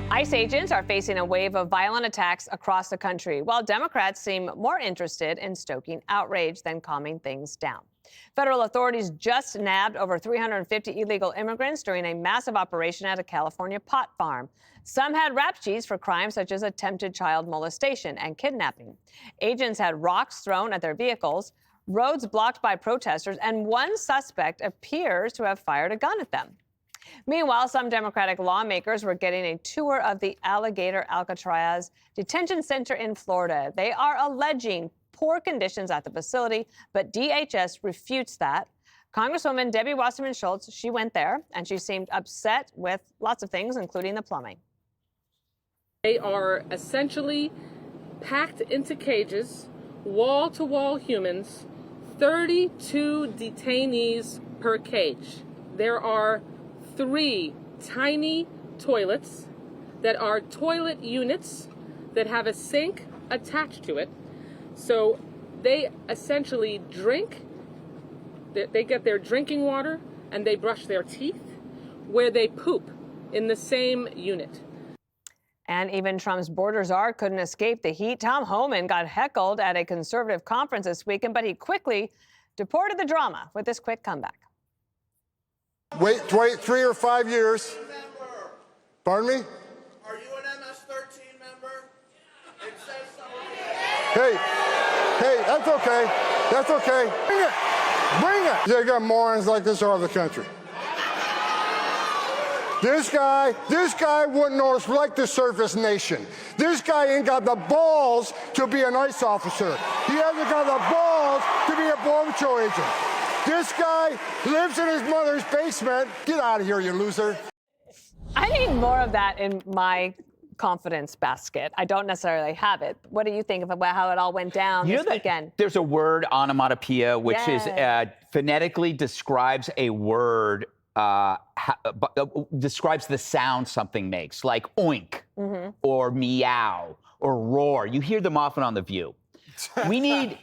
ICE agents are facing a wave of violent attacks across the country, while Democrats seem more interested in stoking outrage than calming things down. Federal authorities just nabbed over 350 illegal immigrants during a massive operation at a California pot farm. Some had rap sheets for crimes such as attempted child molestation and kidnapping. Agents had rocks thrown at their vehicles, roads blocked by protesters, and one suspect appears to have fired a gun at them. Meanwhile, some Democratic lawmakers were getting a tour of the Alligator Alcatraz detention center in Florida. They are alleging poor conditions at the facility, but DHS refutes that. Congresswoman Debbie Wasserman Schultz, she went there, and she seemed upset with lots of things, including the plumbing. They are essentially packed into cages, wall-to-wall humans, 32 detainees per cage. There are 3 tiny toilets that are toilet units that have a sink attached to it. So they essentially drink, they get their drinking water and they brush their teeth where they poop in the same unit. And even Trump's border czar couldn't escape the heat. Tom Homan got heckled at a conservative conference this weekend, but he quickly deported the drama with this quick comeback. Wait 3 or 5 years. Pardon me? Are you an MS-13 member? It says so. Hey, that's okay. That's okay. Bring it. Bring it. They got morons like this all over the country. This guy wouldn't notice, like the surface nation. This guy ain't got the balls to be an ICE officer. He hasn't got the balls to be a Border Patrol agent. This guy lives in his mother's basement. Get out of here, you loser. I need more of that in my confidence basket. I don't necessarily have it. What do you think about how it all went down this weekend? There's a word, onomatopoeia, which is phonetically describes a word, describes the sound something makes, like oink or meow or roar. You hear them often on The View. We need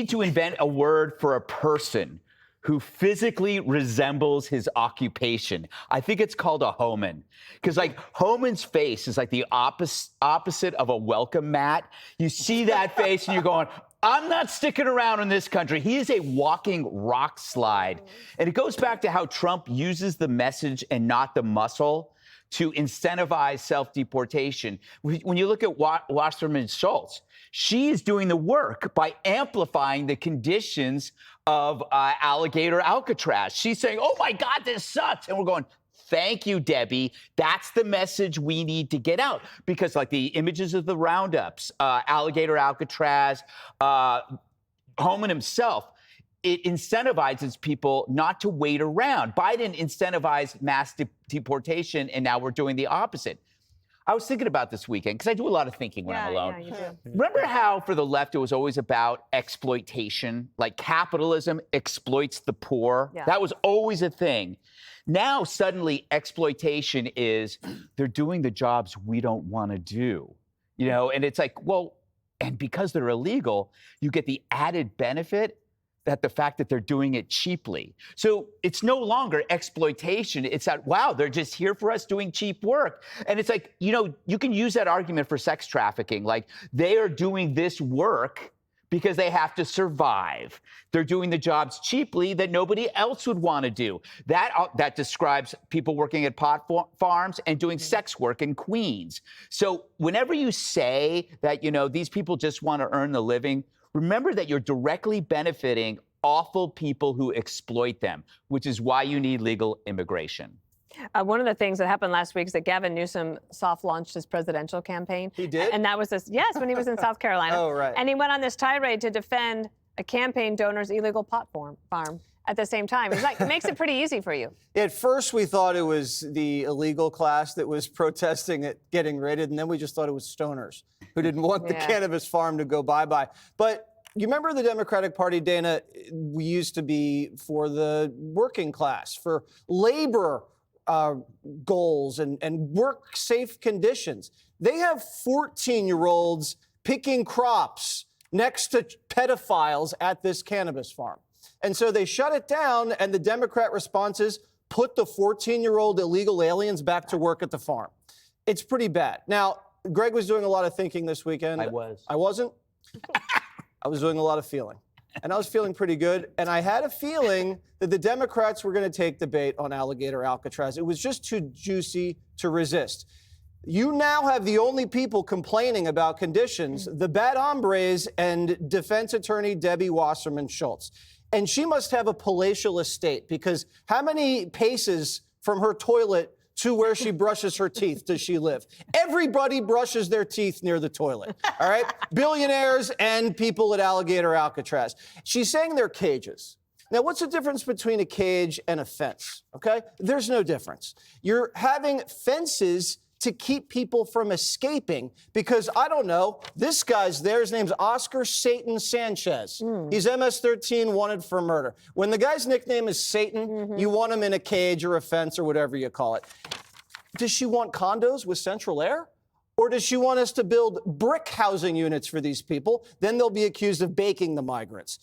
to invent a word for a person who physically resembles his occupation. I think it's called a Homan. Because like Homan's face is like the opposite of a welcome mat. You see that face and you're going, I'm not sticking around in this country. He is a walking rock slide. And it goes back to how Trump uses the message and not the muscle to incentivize self-deportation. When you look at Wasserman Schultz, she is doing the work by amplifying the conditions of Alligator Alcatraz. She's saying, oh my God, this sucks. And we're going, thank you, Debbie. That's the message we need to get out. Because like the images of the roundups, Alligator Alcatraz, Homan himself, it incentivizes people not to wait around. Biden incentivized mass deportation, and now we're doing the opposite. I was thinking about this weekend, because I do a lot of thinking when I'm alone. Yeah, you do. Remember how for the left it was always about exploitation? Like capitalism exploits the poor? Yeah. That was always a thing. Now suddenly exploitation is they're doing the jobs we don't want to do. You know, and it's like, well, and because they're illegal, you get the added benefit that the fact that they're doing it cheaply. So it's no longer exploitation. It's that, wow, they're just here for us doing cheap work. And it's like, you know, you can use that argument for sex trafficking. Like they are doing this work because they have to survive. They're doing the jobs cheaply that nobody else would want to do. That describes people working at pot farms and doing sex work in Queens. So whenever you say that, you know, these people just want to earn the living, remember that you're directly benefiting awful people who exploit them, which is why you need legal immigration. One of the things that happened last week is that Gavin Newsome soft-launched his presidential campaign. He did? And that was this, yes, when he was in South Carolina. Oh, right. And he went on this tirade to defend a campaign donor's illegal pot farm at the same time. He's like, it makes it pretty easy for you. At first, we thought it was the illegal class that was protesting it getting raided, and then we just thought it was stoners who didn't want the cannabis farm to go bye-bye. But you remember the Democratic Party, Dana, we used to be for the working class, for labor goals and work-safe conditions. They have 14-year-olds picking crops next to pedophiles at this cannabis farm. And so they shut it down, and the Democrat response is put the 14-year-old illegal aliens back to work at the farm. it's pretty bad. Now, Greg was doing a lot of thinking this weekend. I was. I wasn't. I was doing a lot of feeling. And I was feeling pretty good. And I had a feeling that the Democrats were going to take the bait on Alligator Alcatraz. It was just too juicy to resist. You now have the only people complaining about conditions, the bad hombres and defense attorney Debbie Wasserman Schultz. And she must have a palatial estate, because how many paces from her toilet to where she brushes her teeth does she live? Everybody brushes their teeth near the toilet, all right? Billionaires and people at Alligator Alcatraz. She's saying they're cages. Now, what's the difference between a cage and a fence, okay? There's no difference. You're having fences to keep people from escaping because, I don't know, this guy's there. His name's Oscar Satan Sanchez. He's MS-13, wanted for murder. When the guy's nickname is Satan, you want him in a cage or a fence or whatever you call it. Does she want condos with central air? Or does she want us to build brick housing units for these people? Then they'll be accused of baking the migrants.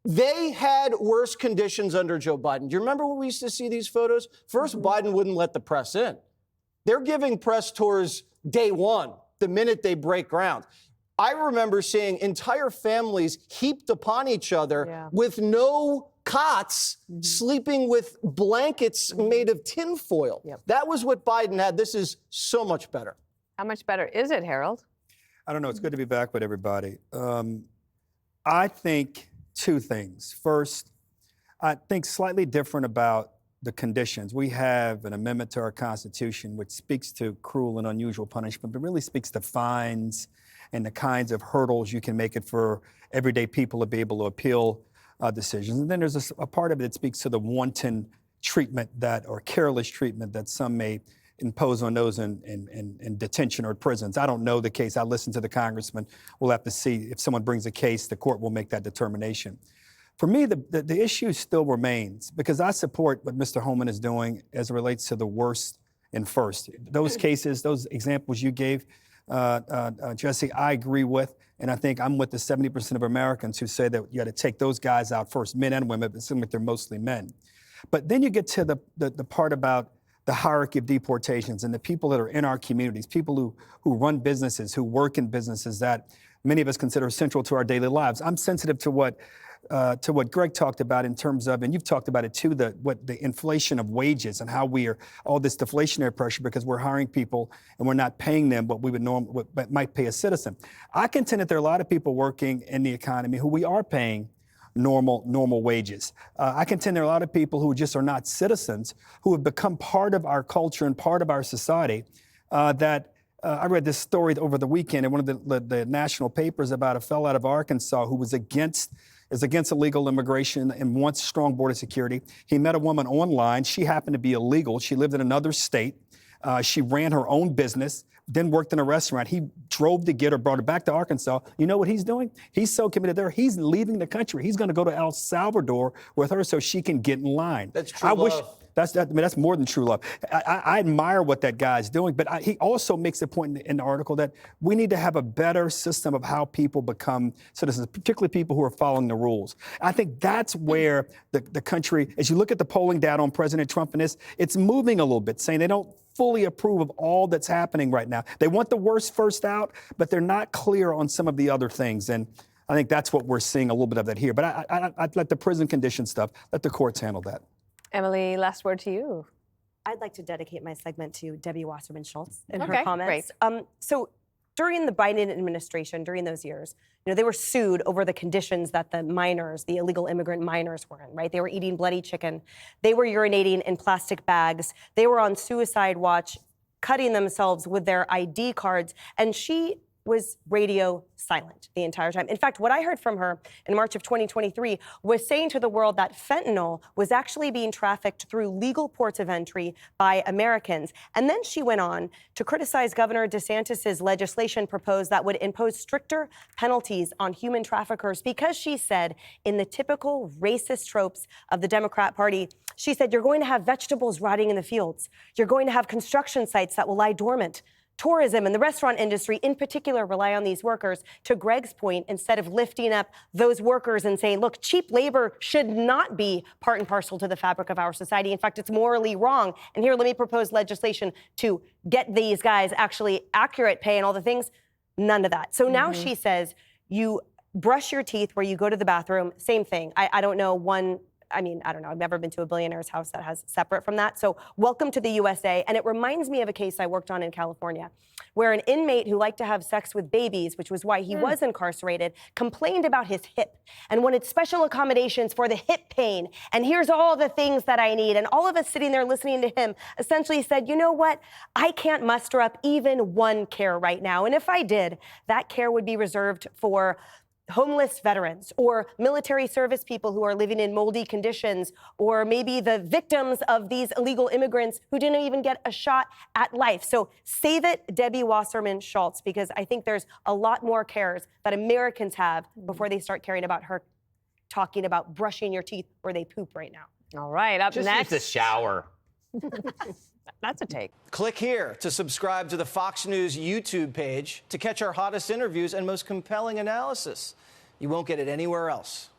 They had worse conditions under Joe Biden. Do you remember when we used to see these photos? First, Biden wouldn't let the press in. They're giving press tours day one, the minute they break ground. I remember seeing entire families heaped upon each other with no cots, sleeping with blankets made of tinfoil. That was what Biden had. This is so much better. How much better is it, Harold? I don't know. It's good to be back with everybody. I think two things. First, I think slightly different about the conditions. We have an amendment to our Constitution which speaks to cruel and unusual punishment, but really speaks to fines and the kinds of hurdles you can make it for everyday people to be able to appeal decisions. And then there's a part of it that speaks to the wanton treatment or careless treatment that some may impose on those in detention or prisons. I don't know the case. I listened to the congressman. We'll have to see if someone brings a case, the court will make that determination. For me, the issue still remains, because I support what Mr. Holman is doing as it relates to the worst and first. Those cases, those examples you gave, Jesse, I agree with. And I think I'm with the 70% of Americans who say that you got to take those guys out first, men and women, but it seems like they're mostly men. But then you get to the part about the hierarchy of deportations and the people that are in our communities, people who run businesses, who work in businesses that many of us consider central to our daily lives. I'm sensitive to what Greg talked about in terms of, and you've talked about it too, the inflation of wages and how we are all this deflationary pressure because we're hiring people and we're not paying them what we would normally might pay a citizen. I contend that there are a lot of people working in the economy who we are paying normal wages. I contend there are a lot of people who just are not citizens who have become part of our culture and part of our society I read this story over the weekend in one of the national papers about a fellow out of Arkansas who was against illegal immigration and wants strong border security. He met a woman online. She happened to be illegal. She lived in another state. She ran her own business, then worked in a restaurant. He drove to get her, brought her back to Arkansas. You know what he's doing? He's so committed there. He's leaving the country. He's going to go to El Salvador with her so she can get in line. That's true love. That's more than true love. I admire what that guy's doing, but he also makes a point in the article that we need to have a better system of how people become citizens, particularly people who are following the rules. I think that's where the country, as you look at the polling data on President Trump and it's moving a little bit, saying they don't fully approve of all that's happening right now. They want the worst first out, but they're not clear on some of the other things. And I think that's what we're seeing a little bit of that here. But I'd let the prison condition stuff, let the courts handle that. Emily, last word to you. I'd like to dedicate my segment to Debbie Wasserman Schultz and Okay, her comments. So during the Biden administration, during those years, they were sued over the conditions that the minors, the illegal immigrant minors, were in, right? They were eating bloody chicken. They were urinating in plastic bags. They were on suicide watch, cutting themselves with their ID cards. And she was radio silent the entire time. In fact, what I heard from her in March of 2023 was saying to the world that fentanyl was actually being trafficked through legal ports of entry by Americans. And then she went on to criticize Governor DeSantis's legislation proposed that would impose stricter penalties on human traffickers because she said, in the typical racist tropes of the Democrat Party, she said, you're going to have vegetables rotting in the fields. You're going to have construction sites that will lie dormant. tourism and the restaurant industry in particular rely on these workers, to Greg's point, instead of lifting up those workers and saying, look, cheap labor should not be part and parcel to the fabric of our society. In fact, it's morally wrong. And here, let me propose legislation to get these guys actually accurate pay and all the things. None of that. So now she says you brush your teeth where you go to the bathroom. Same thing. I don't know I don't know. I've never been to a billionaire's house that has separate from that. So welcome to the USA. And it reminds me of a case I worked on in California where an inmate who liked to have sex with babies, which was why he was incarcerated, complained about his hip and wanted special accommodations for the hip pain. And here's all the things that I need. And all of us sitting there listening to him essentially said, you know what? I can't muster up even one care right now. And if I did, that care would be reserved for homeless veterans or military service people who are living in moldy conditions, or maybe the victims of these illegal immigrants who didn't even get a shot at life. So save it, Debbie Wasserman Schultz, because I think there's a lot more cares that Americans have before they start caring about her talking about brushing your teeth where they poop right now. All right, up Just next. use the shower. That's a take. Click here to subscribe to the Fox News YouTube page to catch our hottest interviews and most compelling analysis. You won't get it anywhere else.